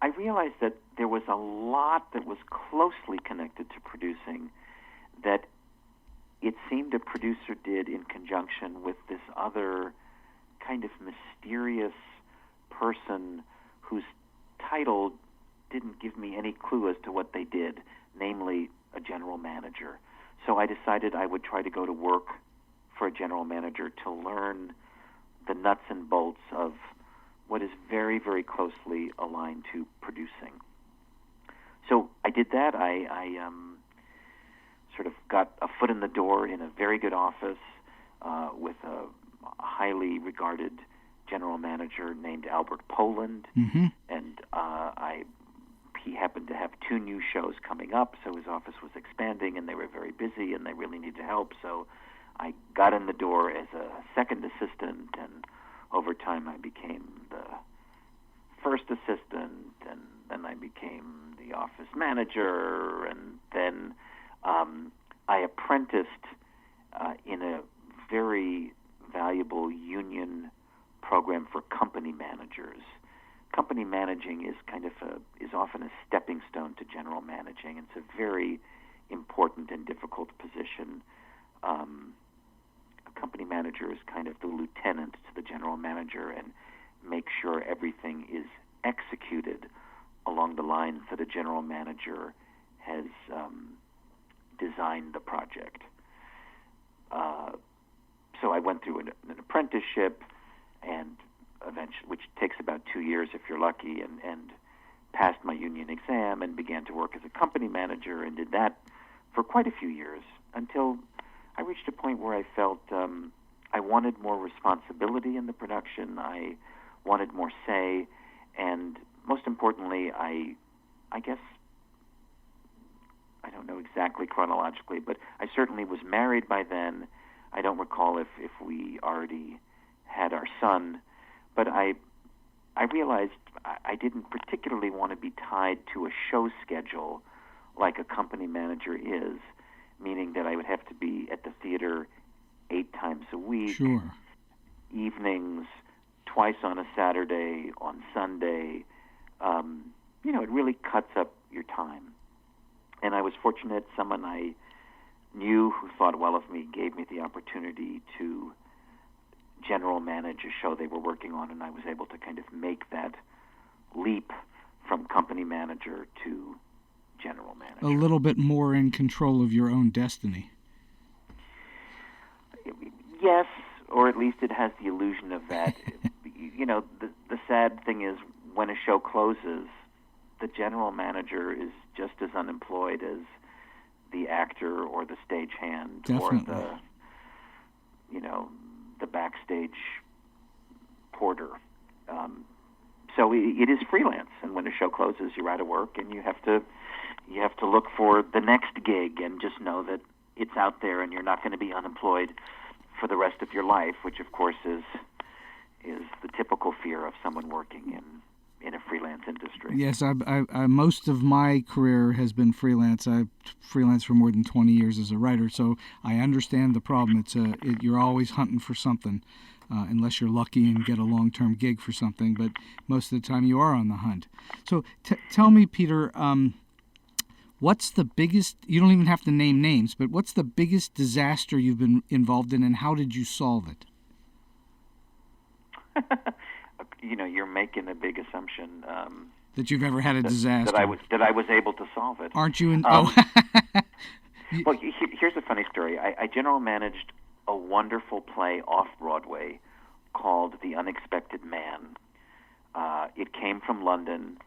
I realized that there was a lot that was closely connected to producing that it seemed a producer did in conjunction with this other kind of mysterious person whose title didn't give me any clue as to what they did, namely a general manager. So I decided I would try to go to work for a general manager to learn the nuts and bolts of what is very, very closely aligned to producing. So I did that. I sort of got a foot in the door in a very good office with a highly regarded general manager named Albert Poland, and he happened to have 2 new shows coming up, so his office was expanding, and they were very busy, and they really needed help. So I got in the door as a second assistant, and over time I became the first assistant, and then I became the office manager, and then I apprenticed in a very valuable union program for company managers. Company managing is is often a stepping stone to general managing. It's a very important and difficult position. A company manager is kind of the lieutenant to the general manager and make sure everything is executed along the lines that a general manager has designed the project. So I went through an apprenticeship, and eventually, which takes about 2 years if you're lucky, and passed my union exam and began to work as a company manager, and did that for quite a few years until I reached a point where I felt I wanted more responsibility in the production. I wanted more say, and most importantly, I guess, I don't know exactly chronologically, but I certainly was married by then. I don't recall if we already had our son, but I realized I didn't particularly want to be tied to a show schedule like a company manager is, meaning that I would have to be at the theater 8 times a week, Sure. evenings, twice on a Saturday, on Sunday. It really cuts up your time. And I was fortunate, someone I knew who thought well of me gave me the opportunity to general manage a show they were working on, and I was able to kind of make that leap from company manager to general manager. A little bit more in control of your own destiny. Yes, or at least it has the illusion of that. The sad thing is when a show closes, the general manager is just as unemployed as the actor or the stagehand Definitely. or the backstage porter. So it is freelance, and when a show closes, you're out of work, and you have to look for the next gig, and just know that it's out there, and you're not going to be unemployed for the rest of your life, which of course is the typical fear of someone working in a freelance industry. Yes, I most of my career has been freelance. I've freelanced for more than 20 years as a writer, so I understand the problem. You're always hunting for something, unless you're lucky and get a long-term gig for something, but most of the time you are on the hunt. So tell me, Peter, what's the biggest, you don't even have to name names, but what's the biggest disaster you've been involved in, and how did you solve it? You're making a big assumption that you've ever had a disaster. That I was able to solve it. Aren't you? Well, here's a funny story. I general managed a wonderful play Off-Broadway called The Unexpected Man. It came from London.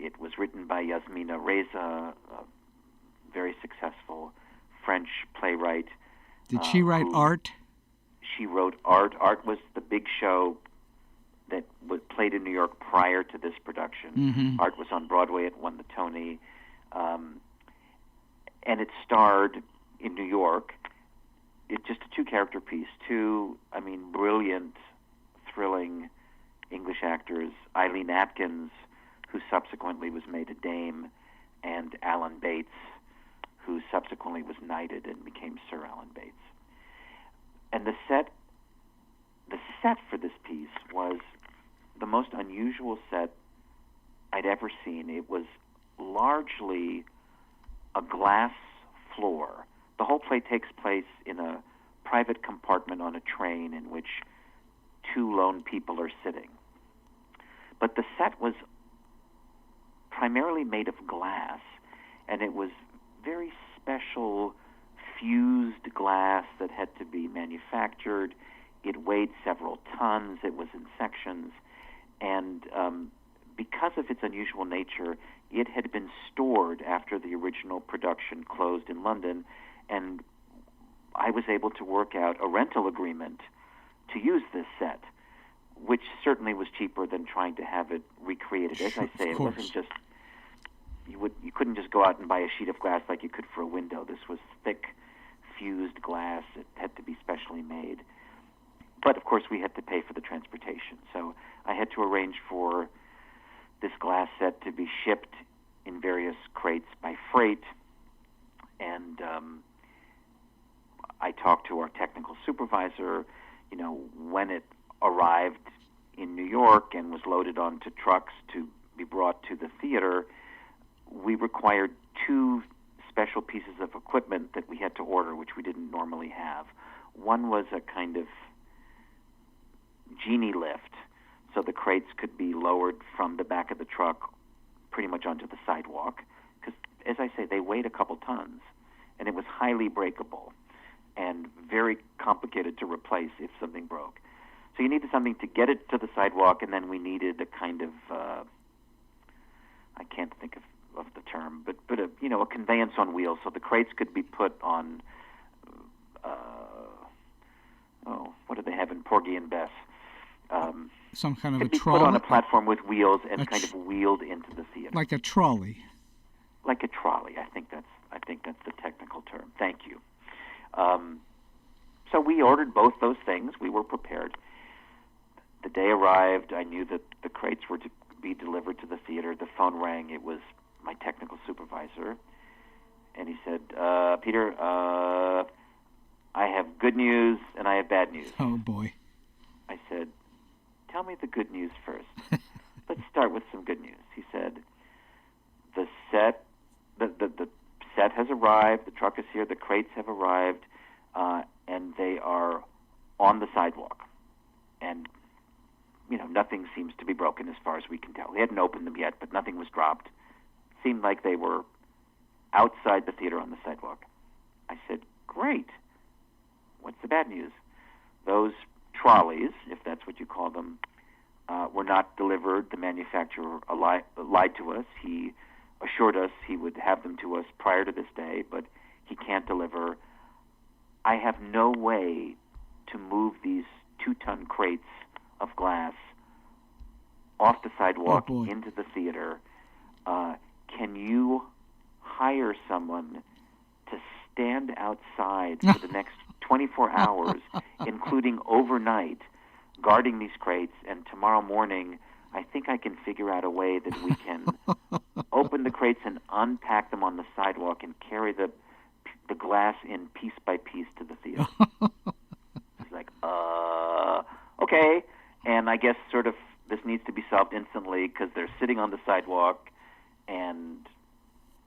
It was written by Yasmina Reza, a very successful French playwright. Did she write Art? She wrote Art. Art was the big show that was played in New York prior to this production. Mm-hmm. Art was on Broadway. It won the Tony. And it starred in New York. It's just a two-character piece. Brilliant, thrilling English actors. Eileen Atkins, who subsequently was made a dame, and Alan Bates, who subsequently was knighted and became Sir Alan Bates. And the set for this piece was the most unusual set I'd ever seen. It was largely a glass floor. The whole play takes place in a private compartment on a train in which two lone people are sitting. But the set was primarily made of glass, and it was very special fused glass that had to be manufactured. It weighed several tons. It was in sections. And because of its unusual nature, it had been stored after the original production closed in London, and I was able to work out a rental agreement to use this set, which certainly was cheaper than trying to have it recreated. As I say, it wasn't just you couldn't just go out and buy a sheet of glass like you could for a window. This was thick, fused glass. It had to be specially made. But of course, we had to pay for the transportation. So I had to arrange for this glass set to be shipped in various crates by freight, and I talked to our technical supervisor, when it arrived in New York and was loaded onto trucks to be brought to the theater. We required two special pieces of equipment that we had to order, which we didn't normally have. One was a kind of genie lift, so the crates could be lowered from the back of the truck pretty much onto the sidewalk, because, as I say, they weighed a couple tons, and it was highly breakable and very complicated to replace if something broke. So you needed something to get it to the sidewalk, and then we needed a kind of, I can't think of the term, but a conveyance on wheels, so the crates could be put on, what do they have in Porgy and Bess? Some kind of a could be trolley? put on a platform with wheels and kind of wheeled into the theater. Like a trolley. Like a trolley. I think that's the technical term. Thank you. So we ordered both those things. We were prepared. The day arrived. I knew that the crates were to be delivered to the theater. The phone rang. It was my technical supervisor. And he said, Peter, I have good news and I have bad news. Oh, boy. I said, tell me the good news first. Let's start with some good news. He said, the set has arrived, the truck is here, the crates have arrived, and they are on the sidewalk. And, nothing seems to be broken as far as we can tell. They hadn't opened them yet, but nothing was dropped. Seemed like they were outside the theater on the sidewalk. I said, great. What's the bad news? Those trolleys, if that's what you call them, were not delivered. The manufacturer lied to us. He assured us he would have them to us prior to this day, but he can't deliver. I have no way to move these 2-ton crates of glass off the sidewalk into the theater. Can you hire someone to stand outside for the next 24 hours, including overnight, guarding these crates, and tomorrow morning I think I can figure out a way that we can open the crates and unpack them on the sidewalk and carry the glass in piece by piece to the theater. It's like, okay. And I guess sort of this needs to be solved instantly because they're sitting on the sidewalk and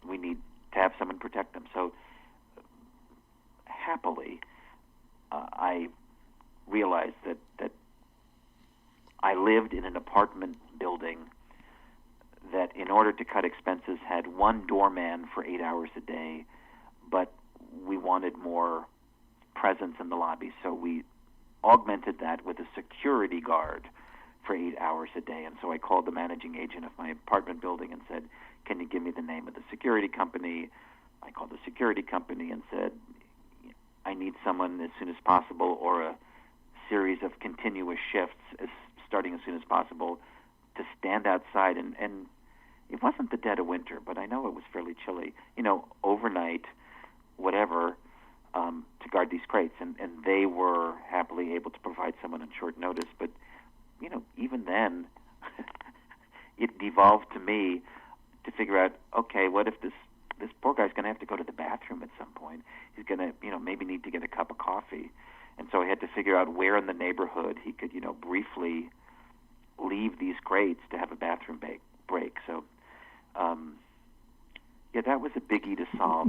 we need to have someone protect them. So happily, I realized that I lived in an apartment building that, in order to cut expenses, had one doorman for 8 hours a day, but we wanted more presence in the lobby, so we augmented that with a security guard for 8 hours a day. And so I called the managing agent of my apartment building and said, can you give me the name of the security company? I called the security company and said, I need someone as soon as possible, or a series of continuous shifts starting as soon as possible to stand outside. And it wasn't the dead of winter, but I know it was fairly chilly, overnight, whatever, to guard these crates. And they were happily able to provide someone on short notice. But, even then, it devolved to me to figure out, okay, what if this poor guy's going to have to go to the bathroom at some point? He's going to, maybe need to get a cup of coffee. And so I had to figure out where in the neighborhood he could, briefly leave these crates to have a bathroom break. So, that was a biggie to solve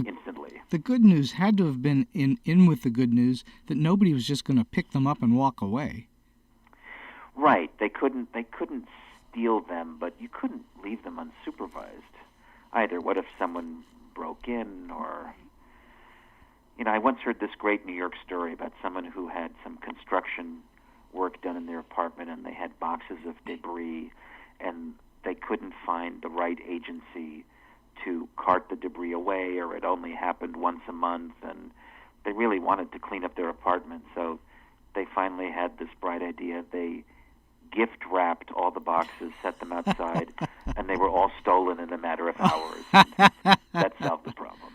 instantly. The good news had to have been in with the good news that nobody was just going to pick them up and walk away. Right. They couldn't steal them, but you couldn't leave them unsupervised either. What if someone broke in, or... I once heard this great New York story about someone who had some construction work done in their apartment, and they had boxes of debris, and they couldn't find the right agency to cart the debris away, or it only happened once a month, and they really wanted to clean up their apartment. So they finally had this bright idea. They gift-wrapped all the boxes, set them outside, and they were all stolen in a matter of hours. That solved the problem.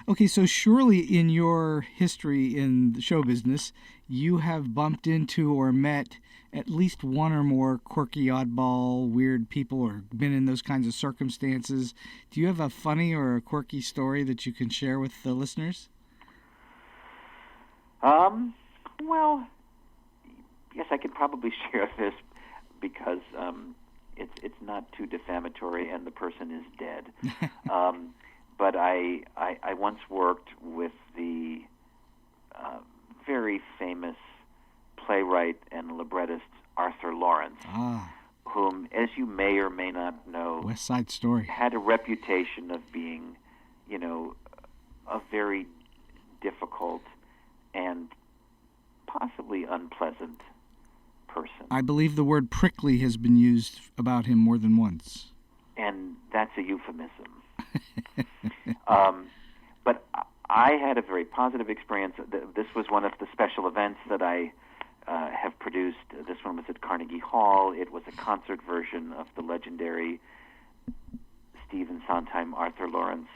Okay, so surely in your history in the show business, you have bumped into or met at least one or more quirky, oddball, weird people, or been in those kinds of circumstances. Do you have a funny or a quirky story that you can share with the listeners? Well, yes, I could probably share this because it's not too defamatory and the person is dead. But I once worked with the very famous playwright and librettist Arthur Lawrence, whom, as you may or may not know, West Side Story, had a reputation of being, a very difficult and possibly unpleasant person. I believe the word prickly has been used about him more than once. And that's a euphemism. But I had a very positive experience. This was one of the special events that I have produced. This one was at Carnegie Hall. It was a concert version of the legendary Stephen Sondheim, Arthur Lawrence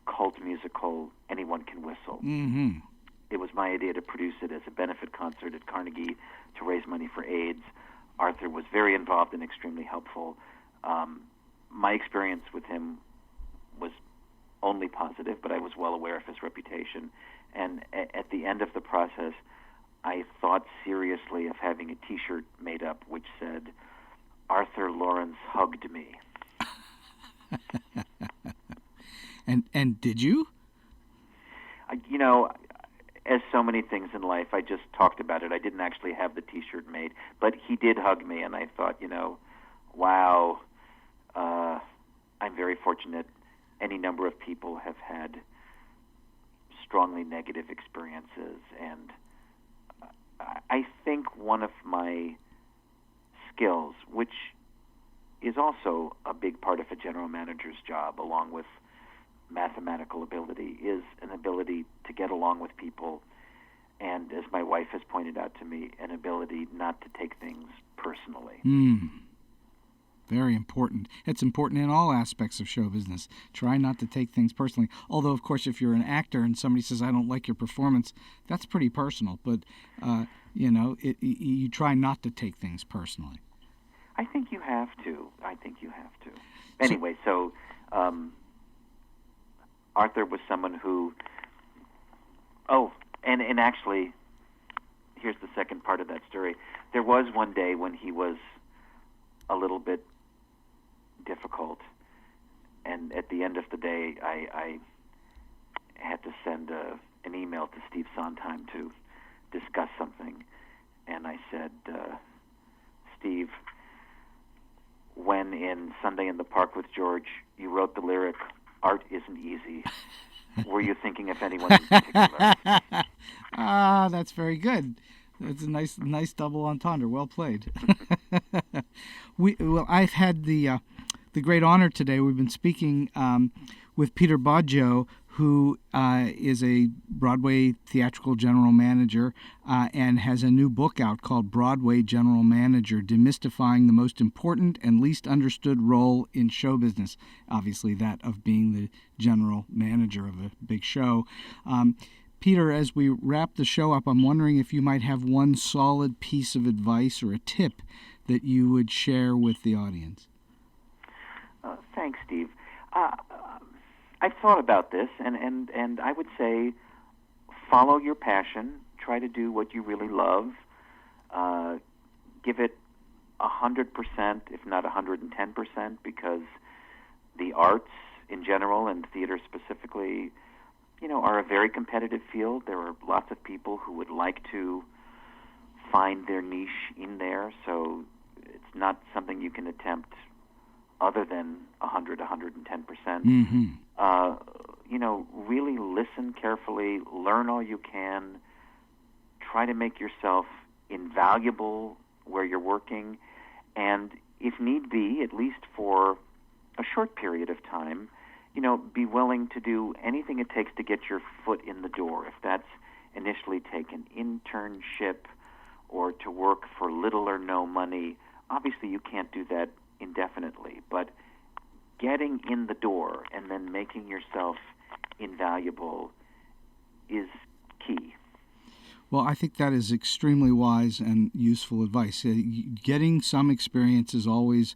cult musical, Anyone Can Whistle. Mm-hmm. It was my idea to produce it as a benefit concert at Carnegie to raise money for AIDS. Arthur was very involved and extremely helpful. My experience with him was only positive, but I was well aware of his reputation. And at the end of the process, I thought seriously of having a T-shirt made up which said, Arthur Lawrence hugged me. And did you? As so many things in life, I just talked about it. I didn't actually have the T-shirt made, but he did hug me, and I thought, wow, I'm very fortunate. Any number of people have had strongly negative experiences, and I think one of my skills, which is also a big part of a general manager's job, along with mathematical ability, is an ability to get along with people, and, as my wife has pointed out to me, an ability not to take things personally. Very important. It's important in all aspects of show business. Try not to take things personally. Although, of course, if you're an actor and somebody says, I don't like your performance, that's pretty personal. But, you try not to take things personally. I think you have to. Anyway, so Arthur was someone who... and actually, here's the second part of that story. There was one day when he was a little bit difficult, and at the end of the day, I had to send an email to Steve Sondheim to discuss something, and I said, Steve, when in Sunday in the Park with George, you wrote the lyric, "Art isn't easy," were you thinking of anyone in particular? that's very good. That's a nice double entendre. Well played. I've had the great honor today. We've been speaking with Peter Bogyo, who is a Broadway theatrical general manager and has a new book out called Broadway General Manager, Demystifying the Most Important and Least Understood Role in Show Business. Obviously, that of being the general manager of a big show. Peter, as we wrap the show up, I'm wondering if you might have one solid piece of advice or a tip that you would share with the audience. Thanks, Steve. I've thought about this, and I would say follow your passion. Try to do what you really love. Give it 100%, if not 110%, because the arts in general and theater specifically, are a very competitive field. There are lots of people who would like to find their niche in there, so it's not something you can attempt other than 100, 110%. Mm-hmm. Really listen carefully, learn all you can, try to make yourself invaluable where you're working, and if need be, at least for a short period of time, be willing to do anything it takes to get your foot in the door. If that's initially take an internship or to work for little or no money, obviously you can't do that indefinitely, but getting in the door and then making yourself invaluable is key. Well, I think that is extremely wise and useful advice. Getting some experience is always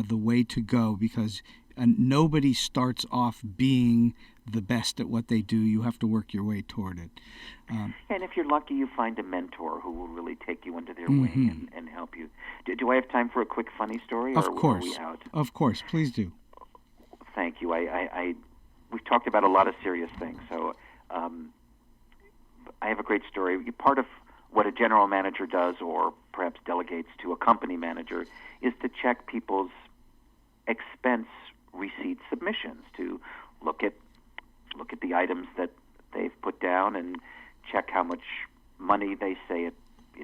the way to go, because nobody starts off being the best at what they do. You have to work your way toward it. And if you're lucky, you find a mentor who will really take you under their wing and help you. Do I have time for a quick funny story? Of course. Are we out? Of course. Please do. Thank you. We've talked about a lot of serious things, so I have a great story. Part of what a general manager does, or perhaps delegates to a company manager, is to check people's expense receipt submissions, to look at the items that they've put down and check how much money they say it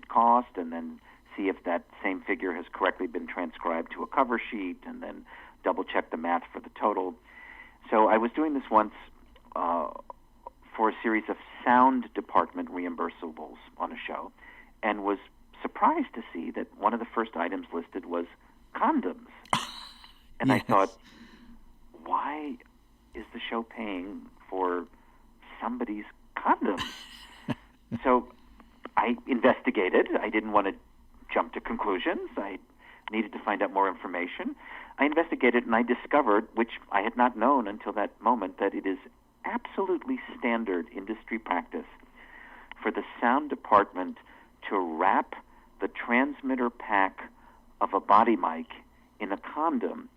cost, and then see if that same figure has correctly been transcribed to a cover sheet, and then double check the math for the total. So I was doing this once for a series of sound department reimbursables on a show, and was surprised to see that one of the first items listed was condoms. And Yes. I thought, why is the show paying for somebody's condoms? So I investigated. I didn't want to jump to conclusions. I needed to find out more information. I investigated, and I discovered, which I had not known until that moment, that it is absolutely standard industry practice for the sound department to wrap the transmitter pack of a body mic in a condom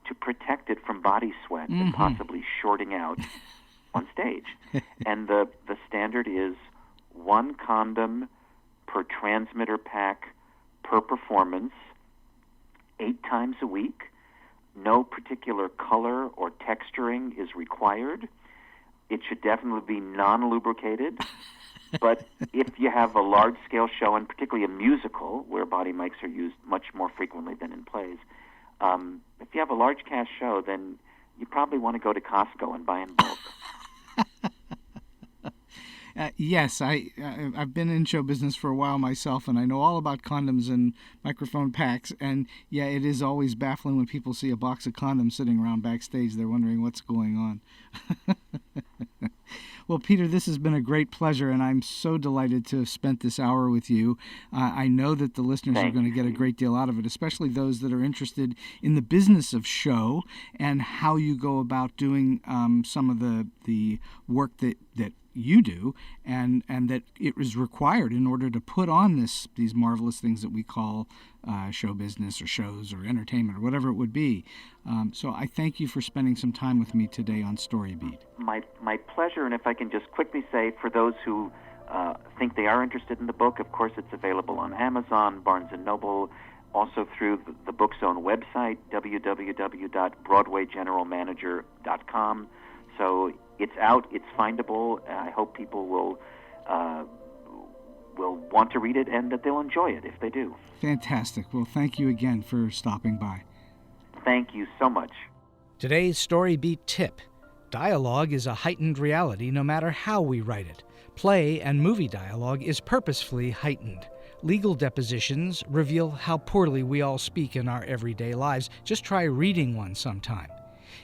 to protect it from body sweat and possibly shorting out on stage. And the standard is one condom per transmitter pack per performance, 8 times a week. No particular color or texturing is required. It should definitely be non-lubricated. But if you have a large-scale show, and particularly a musical, where body mics are used much more frequently than in plays, if you have a large cast show, then you probably want to go to Costco and buy in bulk. Yes, I've been in show business for a while myself, and I know all about condoms and microphone packs. And yeah, it is always baffling when people see a box of condoms sitting around backstage. They're wondering what's going on. Well, Peter, this has been a great pleasure, and I'm so delighted to have spent this hour with you. I know that the listeners are going to get a great deal out of it, especially those that are interested in the business of show and how you go about doing some of the work that you do, and that it is required in order to put on these marvelous things that we call show business or shows or entertainment or whatever it would be. So I thank you for spending some time with me today on StoryBeat. My pleasure, and if I can just quickly say, for those who think they are interested in the book, of course it's available on Amazon, Barnes & Noble, also through the book's own website, www.broadwaygeneralmanager.com. So it's out, it's findable. I hope people will want to read it and that they'll enjoy it if they do. Fantastic. Well, thank you again for stopping by. Thank you so much. Today's StoryBeat tip. Dialogue is a heightened reality no matter how we write it. Play and movie dialogue is purposefully heightened. Legal depositions reveal how poorly we all speak in our everyday lives. Just try reading one sometime.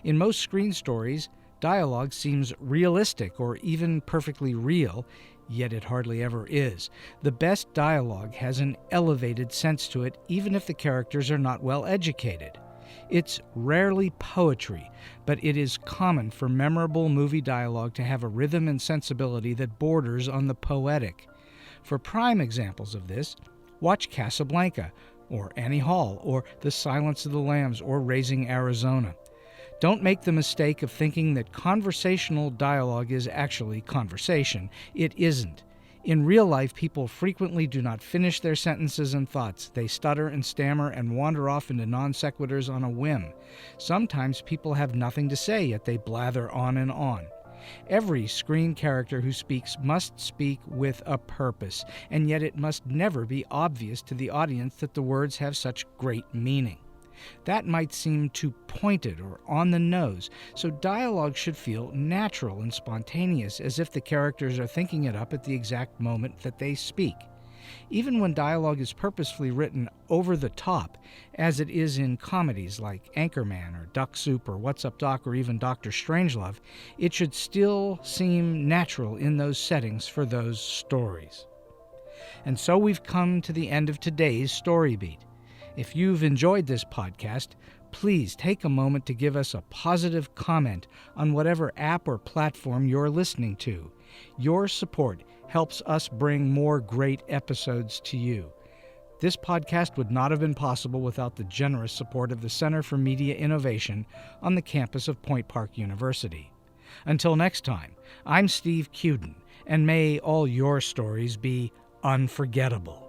In most screen stories, dialogue seems realistic or even perfectly real, yet it hardly ever is. The best dialogue has an elevated sense to it, even if the characters are not well educated. It's rarely poetry, but it is common for memorable movie dialogue to have a rhythm and sensibility that borders on the poetic. For prime examples of this, watch Casablanca, or Annie Hall, or The Silence of the Lambs, or Raising Arizona. Don't make the mistake of thinking that conversational dialogue is actually conversation. It isn't. In real life, people frequently do not finish their sentences and thoughts. They stutter and stammer and wander off into non sequiturs on a whim. Sometimes people have nothing to say, yet they blather on and on. Every screen character who speaks must speak with a purpose, and yet it must never be obvious to the audience that the words have such great meaning. That might seem too pointed or on the nose, so dialogue should feel natural and spontaneous, as if the characters are thinking it up at the exact moment that they speak. Even when dialogue is purposefully written over the top, as it is in comedies like Anchorman or Duck Soup or What's Up Doc or even Dr. Strangelove, it should still seem natural in those settings for those stories. And so we've come to the end of today's StoryBeat. If you've enjoyed this podcast, please take a moment to give us a positive comment on whatever app or platform you're listening to. Your support helps us bring more great episodes to you. This podcast would not have been possible without the generous support of the Center for Media Innovation on the campus of Point Park University. Until next time, I'm Steve Cuden, and may all your stories be unforgettable.